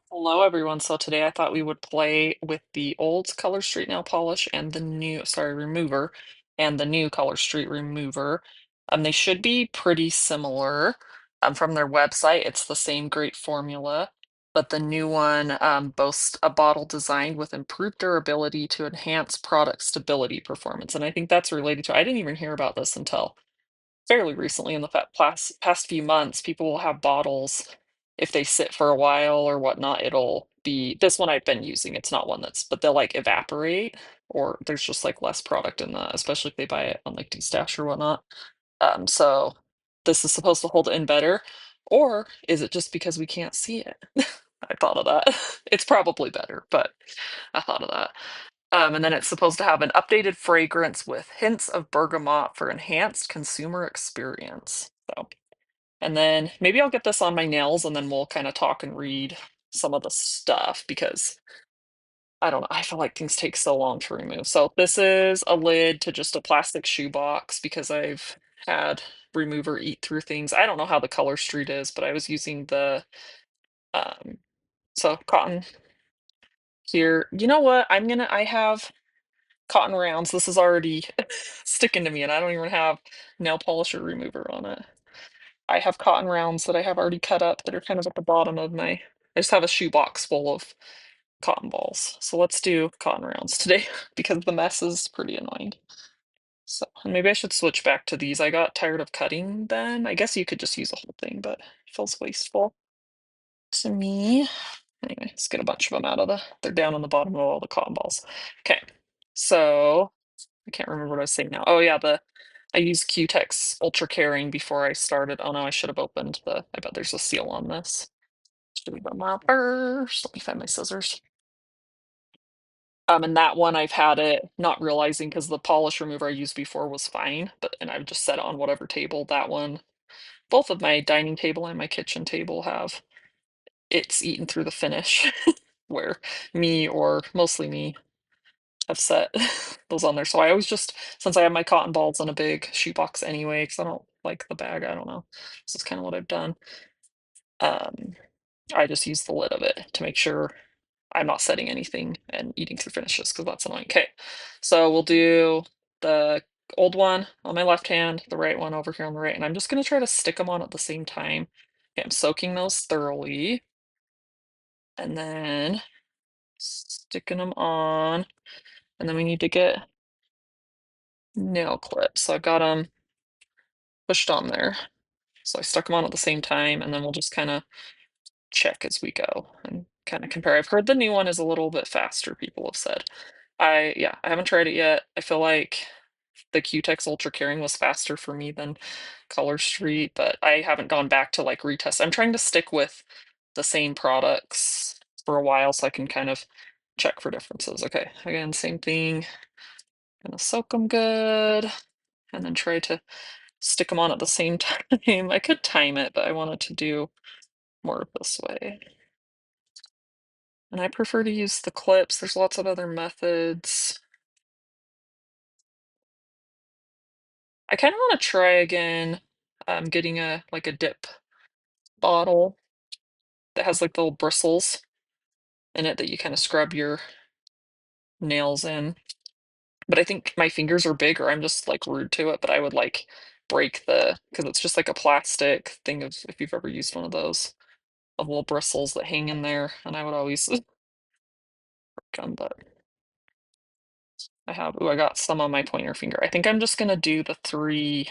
Hello, everyone. So today I thought we would play with the old Color Street nail polish and the new, sorry, remover and the new Color Street remover. They should be pretty similar. From their website, it's the same great formula, but the new one boasts a bottle designed with improved durability to enhance product stability performance. And I think that's related to, I didn't even hear about this until fairly recently in the past few months. People will have bottles if they sit for a while or whatnot. It'll be this one I've been using. It's not one that's, but they'll like evaporate or there's just like less product in that, especially if they buy it on like Dstash or whatnot. So this is supposed to hold it in better, or is it just because we can't see it? I thought of that. It's probably better, but I thought of that. And then it's supposed to have an updated fragrance with hints of bergamot for enhanced consumer experience. So, and then maybe I'll get this on my nails and then we'll kind of talk and read some of the stuff because I don't know. I feel like things take so long to remove. So this is a lid to just a plastic shoebox because I've had remover eat through things. I don't know how the color street is, but I was using the um so cotton here. You know what? I have cotton rounds. This is already sticking to me, and I don't even have nail polisher remover on it. I have cotton rounds that I have already cut up that are kind of at the bottom of my. I just have a shoebox full of cotton balls. So let's do cotton rounds today because the mess is pretty annoying. So and maybe I should switch back to these. I got tired of cutting then. I guess you could just use the whole thing, but it feels wasteful to me. Anyway, let's get a bunch of them out of they're down on the bottom of all the cotton balls. Okay, so I can't remember what I was saying now. Oh yeah, I used Q-Tex Ultra Caring before I started. Oh no, I should have opened I bet there's a seal on this. Should have done that first. Let me find my scissors. And that one I've had it not realizing because the polish remover I used before was fine, and I would just set it on whatever table. That one, both of my dining table and my kitchen table have it's eaten through the finish, where me or mostly me have set those on there. So I always just, since I have my cotton balls in a big shoebox anyway, because I don't like the bag, I don't know. This is kind of what I've done. Um, I just use the lid of it to make sure I'm not setting anything and eating through finishes because that's annoying. Okay, so we'll do the old one on my left hand, the right one over here on the right, and I'm just going to try to stick them on at the same time. Okay, I'm soaking those thoroughly, and then sticking them on, and then we need to get nail clips. So I've got them pushed on there. So I stuck them on at the same time, and then we'll just kind of check as we go and kind of compare. I've heard the new one is a little bit faster, people have said. Yeah, I haven't tried it yet. I feel like the Q-Tex Ultra Caring was faster for me than Color Street, but I haven't gone back to like retest. I'm trying to stick with the same products for a while so I can kind of check for differences. Okay, again, same thing. Gonna soak them good and then try to stick them on at the same time. I could time it, but I wanted to do more of this way. And I prefer to use the clips. There's lots of other methods. I kind of want to try again getting a like a dip bottle that has like the little bristles in it that you kind of scrub your nails in. But I think my fingers are big or I'm just like rude to it, but I would like break because it's just like a plastic thing of if you've ever used one of those of little bristles that hang in there, and I would always break them, but I got some on my pointer finger. I think I'm just gonna do the 3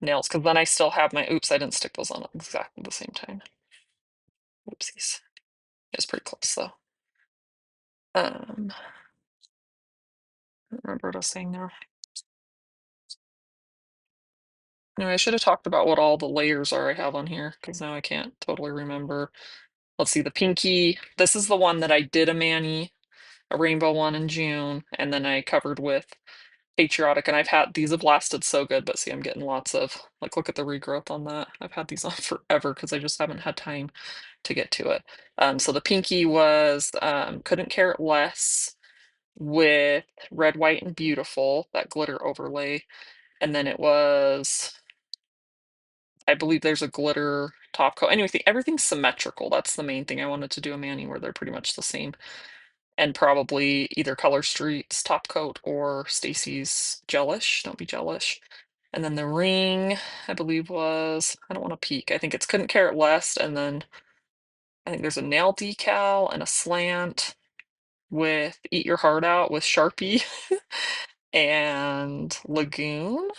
nails because then I still have oops, I didn't stick those on at exactly the same time. Oopsies. It's pretty close though. I don't remember what I was saying now. Anyway, I should have talked about what all the layers are I have on here because now I can't totally remember. Let's see, the pinky. This is the one that I did a rainbow one in June, and then I covered with patriotic, and these have lasted so good, but see, I'm getting lots of, like, look at the regrowth on that. I've had these on forever because I just haven't had time to get to it. So the pinky was Couldn't Care It Less with Red, White, and Beautiful, that glitter overlay. And then it was I believe there's a glitter top coat. Anything, everything's symmetrical. That's the main thing. I wanted to do a mani where they're pretty much the same. And probably either Color Street's top coat or Stacy's Gelish. Don't be jealous. And then the ring, I believe was, I don't want to peek. I think it's Couldn't Care Less. And then I think there's a nail decal and a slant with Eat Your Heart Out with Sharpie and Lagoon.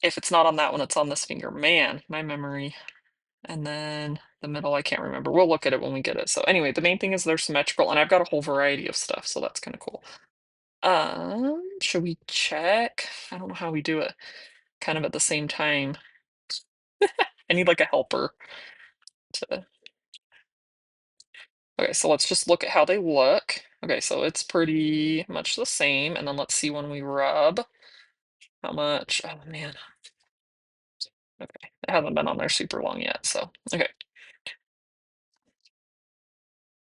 If it's not on that one, it's on this finger. Man, my memory. And then the middle, I can't remember. We'll look at it when we get it. So anyway, the main thing is they're symmetrical, and I've got a whole variety of stuff, so that's kind of cool. Should we check? I don't know how we do it. Kind of at the same time. I need like a helper to. Okay, so let's just look at how they look. Okay, so it's pretty much the same, and then let's see when we rub how much. Oh man. Okay, it hasn't been on there super long yet, so okay.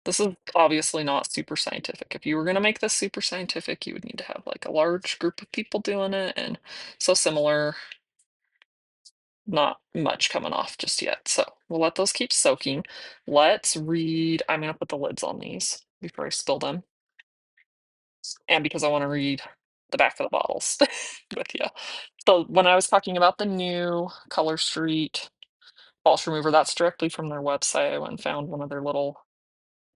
This is obviously not super scientific. If you were gonna make this super scientific, you would need to have like a large group of people doing it, and so similar, not much coming off just yet. So we'll let those keep soaking. Let's read. I'm gonna put the lids on these before I spill them, and because I want to read the back of the bottles with you. So when I was talking about the new Color Street polish remover, that's directly from their website. I went and found one of their little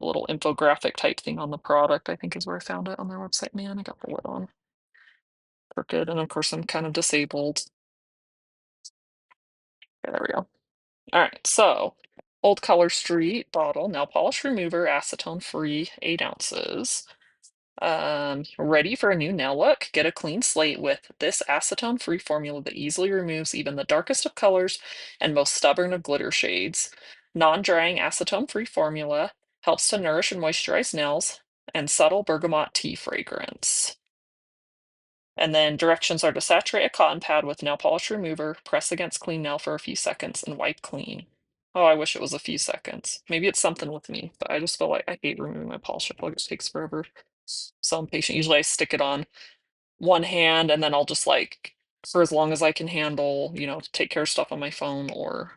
infographic type thing on the product, I think is where I found it on their website. Man, I got the lid on crooked, and of course I'm kind of disabled. Okay, there we go. All right, so Old Color Street bottle, nail polish remover, acetone free, 8 ounces. Ready for a new nail look? Get a clean slate with this acetone free formula that easily removes even the darkest of colors and most stubborn of glitter shades. Non-drying acetone free formula helps to nourish and moisturize nails, and subtle bergamot tea fragrance. And then directions are to saturate a cotton pad with nail polish remover, press against clean nail for a few seconds, and wipe clean. Oh, I wish it was a few seconds. Maybe it's something with me, but I just feel like I hate removing my polish. I feel like it takes forever. So impatient. Usually I stick it on one hand and then I'll just like, for as long as I can handle, take care of stuff on my phone or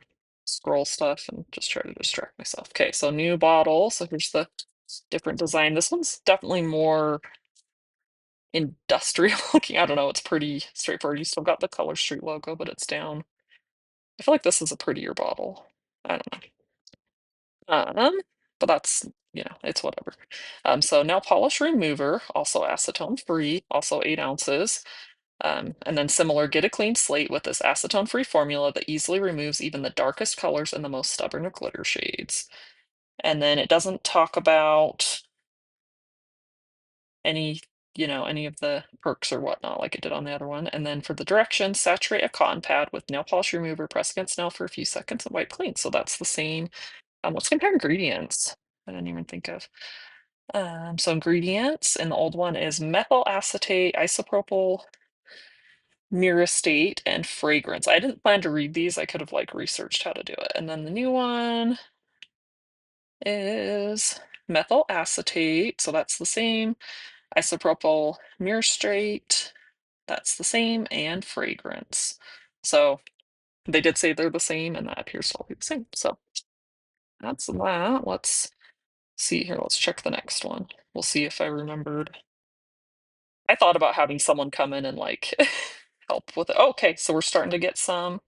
scroll stuff and just try to distract myself. Okay, so new bottle. So here's the different design. This one's definitely more industrial looking. I don't know, it's pretty straightforward. You still got the Color Street logo, but it's down. I feel like this is a prettier bottle. I don't know. But that's, it's whatever. So nail polish remover, also acetone free, also 8 ounces. And then similar, get a clean slate with this acetone free formula that easily removes even the darkest colors and the most stubborn of glitter shades. And then it doesn't talk about any any of the perks or whatnot like it did on the other one. And then for the directions, saturate a cotton pad with nail polish remover, press against nail for a few seconds, and wipe clean. So that's the same. Let's compare ingredients. I didn't even think of. So ingredients in the old one is methyl acetate, isopropyl myristate, and fragrance. I didn't plan to read these. I could have like researched how to do it. And then the new one is methyl acetate, so that's the same. Isopropyl myristate, that's the same, and fragrance. So they did say they're the same, and that appears to all be the same. So that's that. Let's see here. Let's check the next one. We'll see if I remembered. I thought about having someone come in and like help with it. Okay, so we're starting to get some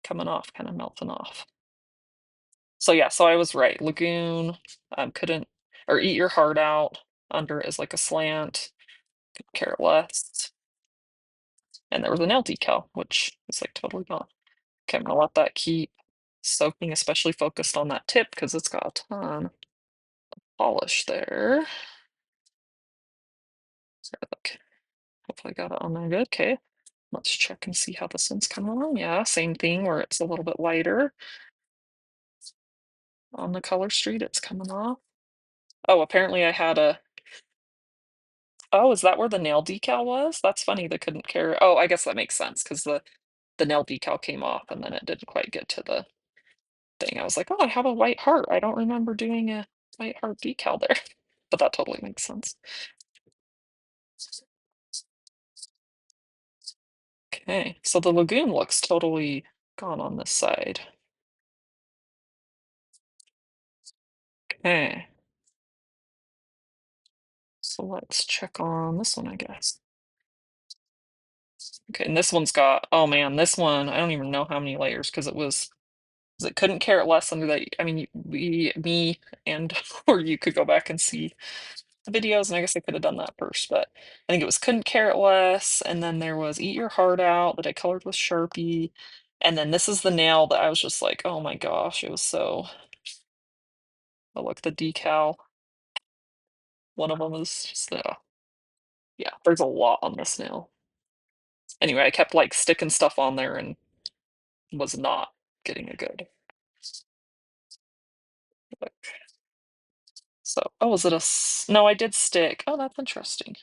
coming off, kind of melting off. So yeah, so I was right. Lagoon, couldn't, or Eat Your Heart Out under is like a slant, could care less. And there was a nail decal, which is like totally gone. Okay, I'm gonna let that keep soaking, especially focused on that tip because it's got a ton of polish there. So look, hopefully I got it on there good. Okay, let's check and see how this one's coming along. Yeah, same thing where it's a little bit lighter on the Color Street. It's coming off. Oh, apparently I had a. Oh, is that where the nail decal was? That's funny. They couldn't care. Oh, I guess that makes sense because the nail decal came off and then it didn't quite get to the thing. I was like, oh, I have a white heart. I don't remember doing a white heart decal there, but that totally makes sense. Okay, so the lagoon looks totally gone on this side. Okay, so let's check on this one, I guess. Okay, and this one's got, oh man, this one, I don't even know how many layers because it was, 'cause it couldn't care less under that. I mean, me, and or you could go back and see the videos, and I guess I could have done that first, but I think it was Couldn't Care Less, and then there was Eat Your Heart Out that I colored with Sharpie, and then this is the nail that I was just like, oh my gosh, it was so. Oh, look, the decal. One of them is just yeah, there's a lot on this nail. Anyway, I kept like sticking stuff on there and was not getting a good look. So, oh, was it no, I did stick. Oh, that's interesting.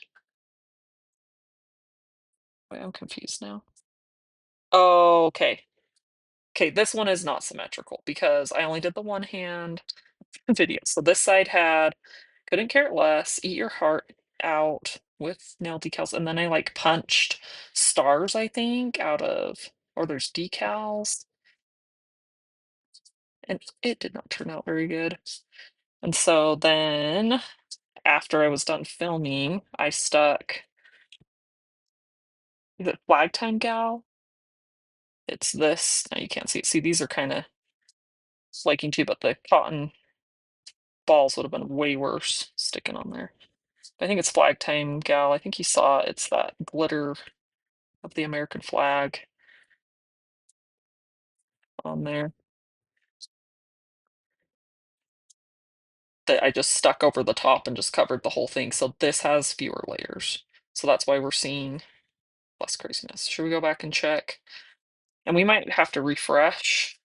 Wait, I'm confused now. Oh, okay. Okay, this one is not symmetrical because I only did the one hand video. So this side had Couldn't Care Less, Eat Your Heart Out with nail decals, and then I like punched stars, I think, out of, or there's decals, and it did not turn out very good. And so then after I was done filming, I stuck, is it Flag Time Gal? It's this. Now you can't see it. See, these are kind of flaking too, but the cotton balls would have been way worse sticking on there. I think it's Flag Time Gal. I think you saw it. It's that glitter of the American flag on there that I just stuck over the top and just covered the whole thing. So this has fewer layers. So that's why we're seeing less craziness. Should we go back and check? And we might have to refresh.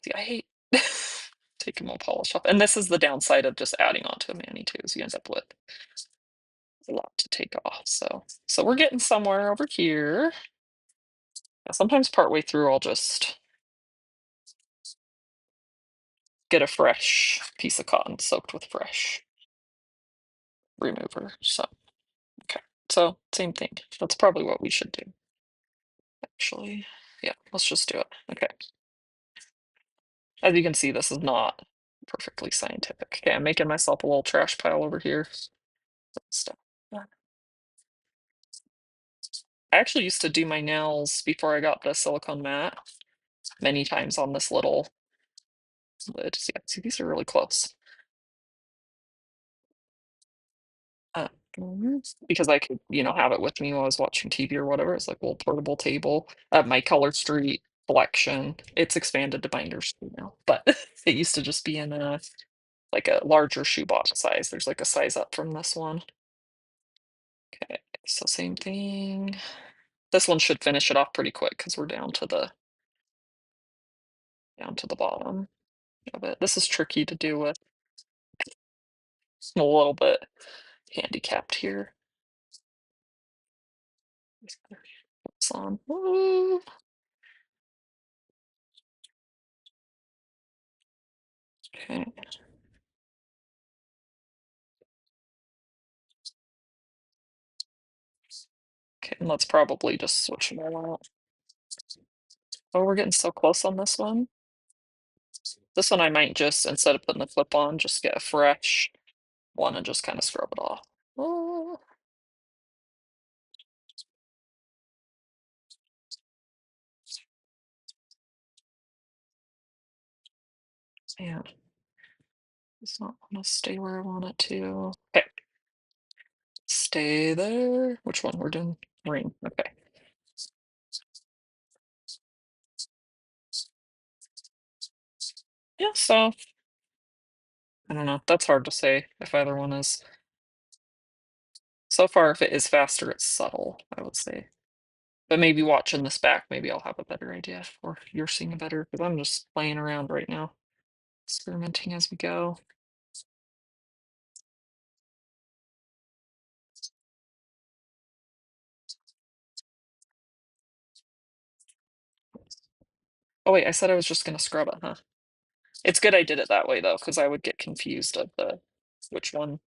See, I hate taking all polish off. And this is the downside of just adding onto a mani too, is you end up with a lot to take off. So we're getting somewhere over here. Yeah, sometimes partway through I'll just get a fresh piece of cotton soaked with fresh remover. So okay. So same thing. That's probably what we should do. Actually. Yeah, let's just do it. Okay. As you can see, this is not perfectly scientific. Okay, I'm making myself a little trash pile over here. Stuff. Yeah. I actually used to do my nails before I got the silicone mat many times on this little lid. See, these are really close. Uh, because I could, have it with me while I was watching TV or whatever. It's like a little portable table. My Color Street collection. It's expanded to binders now, but it used to just be in like a larger shoebox size. There's like a size up from this one. Okay, so same thing. This one should finish it off pretty quick because we're down to the bottom of it. This is tricky to do with. I'm a little bit handicapped here. It's on. Ooh. Okay. Okay, and let's probably just switch them all out. Oh, we're getting so close on this one. This one I might just, instead of putting the clip on, just get a fresh one and just kind of scrub it off. Oh, man. It's not gonna stay where I want it to. Okay. Stay there. Which one? We're doing ring. Okay. Yeah, so I don't know. That's hard to say if either one is. So far, if it is faster, it's subtle, I would say. But maybe watching this back, maybe I'll have a better idea, or you're seeing a better, because I'm just playing around right now, experimenting as we go. Oh wait, I said I was just gonna scrub it, huh? It's good I did it that way though, because I would get confused of which one.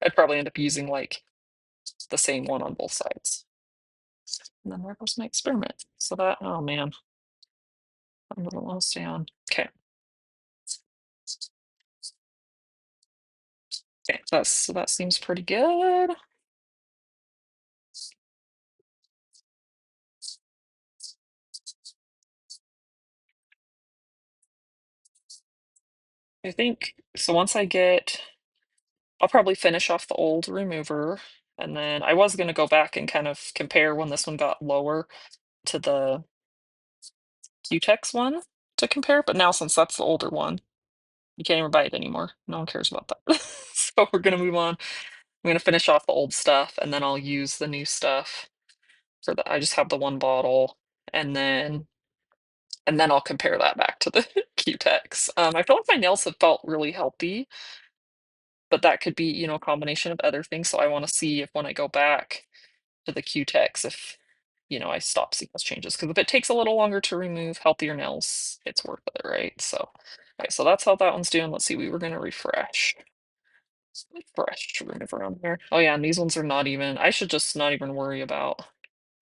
I'd probably end up using like the same one on both sides. And then there goes my experiment. So that, oh man, I'm doesn't want to stay on. Okay. Okay, so that seems pretty good. I think so once I get I'll probably finish off the old remover, and then I was gonna go back and kind of compare when this one got lower to the Cutex one to compare, but now since that's the older one, you can't even buy it anymore. No one cares about that. So we're gonna move on. I'm gonna finish off the old stuff, and then I'll use the new stuff for the I just have the one bottle, and then I'll compare that back to the Cutex. I feel like my nails have felt really healthy, but that could be, a combination of other things. So I want to see if when I go back to the Cutex, if I stop seeing those changes. Because if it takes a little longer to remove healthier nails, it's worth it, right? So, okay, so that's how that one's doing. Let's see. We were gonna refresh. Refresh to remove around there. Oh yeah, and these ones are not even. I should just not even worry about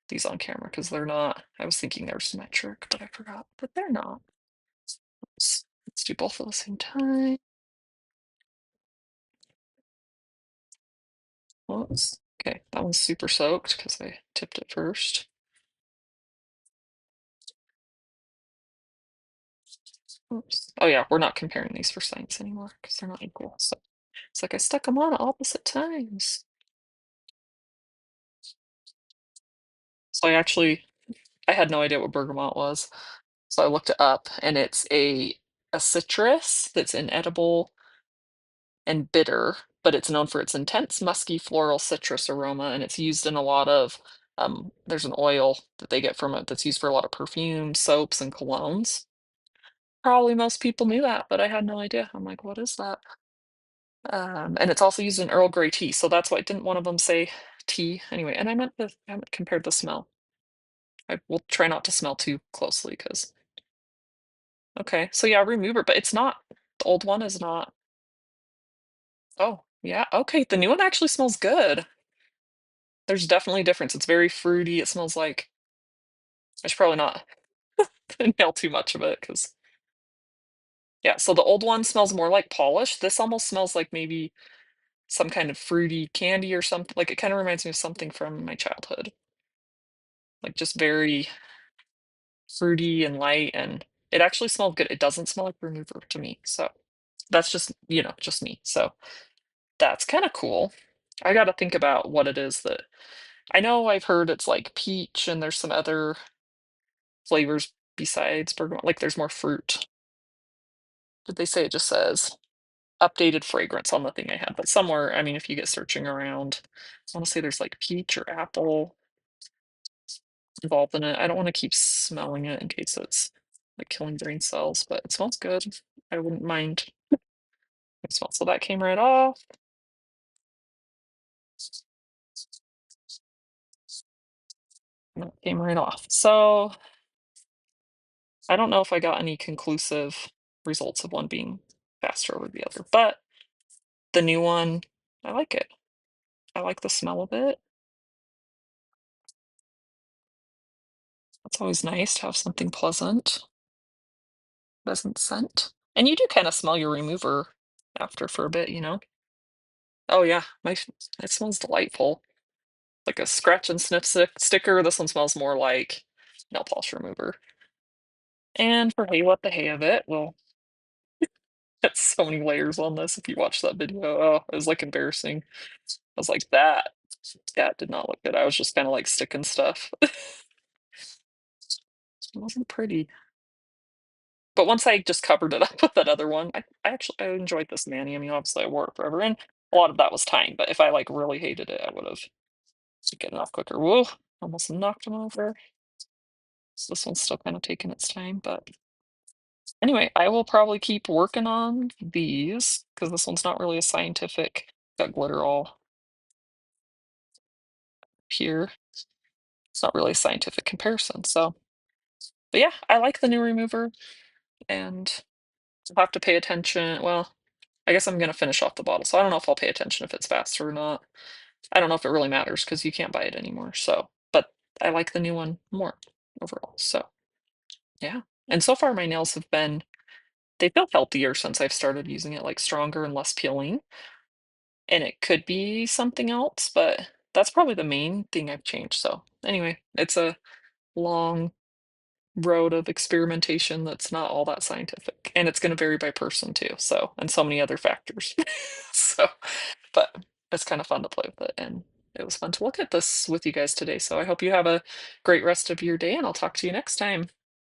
these on camera because they're not. I was thinking they're symmetric, but I forgot that they're not. Let's do both at the same time. Oops. Okay, that one's super soaked because I tipped it first. Oops. Oh yeah, we're not comparing these for science anymore because they're not equal. So it's like I stuck them on at opposite times. So I had no idea what bergamot was. So I looked it up and it's a citrus that's inedible and bitter, but it's known for its intense musky floral citrus aroma, and it's used in a lot of there's an oil that they get from it that's used for a lot of perfumes, soaps, and colognes. Probably most people knew that, but I had no idea. I'm like, what is that? And it's also used in Earl Grey tea, so that's why didn't one of them say tea anyway? And I haven't compared the smell. I will try not to smell too closely because okay, so yeah, remover, but it's not the old one is not. Oh, yeah, okay, the new one actually smells good. There's definitely a difference. It's very fruity. It smells like I should probably not inhale too much of it because yeah, so the old one smells more like polish. This almost smells like maybe some kind of fruity candy or something. Like it kind of reminds me of something from my childhood. Like just very fruity and light and it actually smelled good. It doesn't smell like remover to me. So that's just, just me. So that's kind of cool. I got to think about what it is that I know I've heard it's like peach and there's some other flavors besides bergamot. Like there's more fruit. Did they say it just says updated fragrance on the thing I had? But somewhere, I mean, if you get searching around, I want to say there's like peach or apple involved in it. I don't want to keep smelling it in case it's like killing brain cells, but it smells good. I wouldn't mind. It smells. So that came right off. That came right off. So I don't know if I got any conclusive results of one being faster over the other, but the new one, I like it. I like the smell of it. It's always nice to have something pleasant scent. And you do kind of smell your remover after for a bit. Oh yeah, it smells delightful. Like a scratch and sniff sticker. This one smells more like nail polish remover. And for hey, what the hey of it, well, it's so many layers on this. If you watch that video, oh, it was like embarrassing. I was like, that did not look good. I was just kind of like sticking stuff. It wasn't pretty. But once I just covered it up with that other one, I enjoyed this Manny. I mean, obviously I wore it forever, and a lot of that was time. But if I like really hated it, I would have getting off quicker. Whoa, almost knocked him over. So this one's still kind of taking its time, but anyway, I will probably keep working on these because this one's not really a scientific. Got glitter all here. It's not really a scientific comparison. So, but yeah, I like the new remover, and I'll have to pay attention. Well, I guess I'm gonna finish off the bottle, so I don't know if I'll pay attention if it's faster or not. I don't know if it really matters because you can't buy it anymore. So, but I like the new one more overall. So, yeah. And so far my nails have been they feel healthier since I've started using it, like stronger and less peeling. And it could be something else, but that's probably the main thing I've changed. So, anyway, it's a long road of experimentation that's not all that scientific, and it's gonna vary by person too, so and so many other factors. So, but it's kind of fun to play with it, and it was fun to look at this with you guys today, so I hope you have a great rest of your day, and I'll talk to you next time.